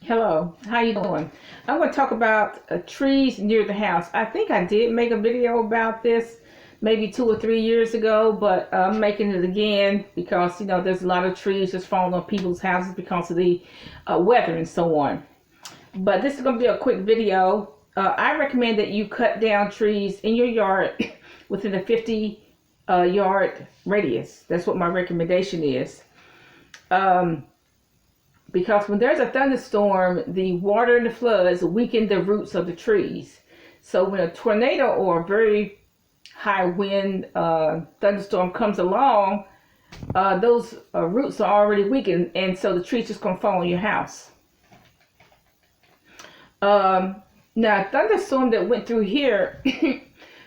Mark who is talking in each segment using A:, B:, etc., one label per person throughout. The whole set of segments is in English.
A: Hello, how you doing? I'm going to talk about trees near the house. I think I did make a video about this maybe 2 or 3 years ago, but I'm making it again because there's a lot of trees just falling on people's houses because of the weather and so on. But this is going to be a quick video. I recommend that you cut down trees in your yard within a 50 yard radius. That's what my recommendation is. Because when there's a thunderstorm, the water and the floods weaken the roots of the trees. So when a tornado or a very high wind thunderstorm comes along, those roots are already weakened, and so the tree's just going to fall on your house. Now, a thunderstorm that went through here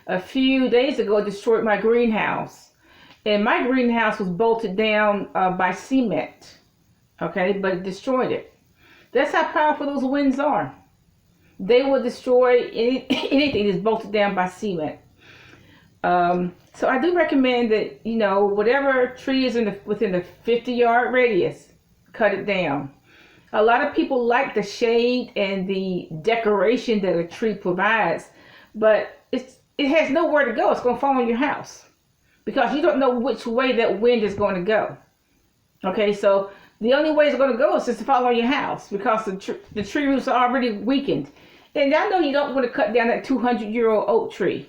A: a few days ago destroyed my greenhouse. And my greenhouse was bolted down by cement. Okay, but it destroyed it. That's how powerful those winds are. They will destroy anything that's bolted down by cement. So I do recommend that, whatever tree is within the 50 yard radius, cut it down. A lot of people like the shade and the decoration that a tree provides, but it has nowhere to go. It's going to fall on your house because you don't know which way that wind is going to go. Okay, so the only way it's going to go is just to fall on your house because the tree roots are already weakened. And I know you don't want to cut down that 200-year-old oak tree,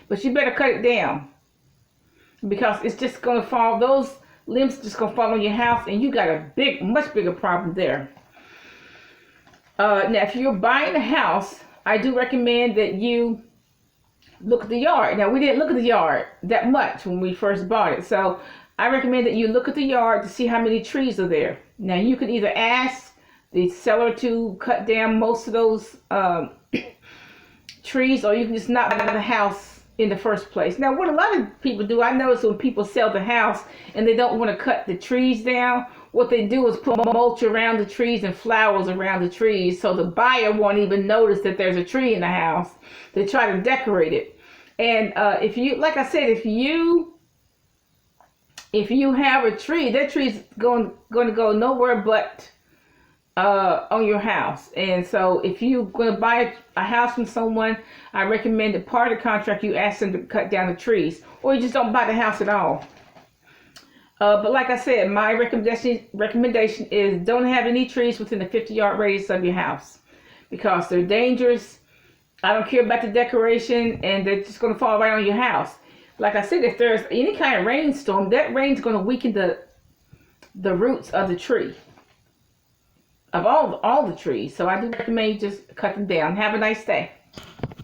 A: but you better cut it down because it's just going to fall. Those limbs just going to fall on your house, and you got a much bigger problem there. Now, if you're buying a house, I do recommend that you look at the yard. Now, we didn't look at the yard that much when we first bought it, so I recommend that you look at the yard to see how many trees are there. Now, you can either ask the seller to cut down most of those trees, or you can just not buy the house in the first place. Now, what a lot of people do, I notice when people sell the house and they don't want to cut the trees down, what they do is put mulch around the trees and flowers around the trees, so the buyer won't even notice that there's a tree in the house. They try to decorate it. And if you, like I said, if you have a tree, that tree's going to go nowhere but on your house. And so if you're going to buy a house from someone, I recommend that part of the contract you ask them to cut down the trees, or you just don't buy the house at all. But like I said, my recommendation is don't have any trees within the 50 yard radius of your house because they're dangerous. I don't care about the decoration, and they're just going to fall right on your house. Like I said, if there's any kind of rainstorm, that rain's going to weaken the roots of the tree, of all the trees. So I do recommend you just cut them down. Have a nice day.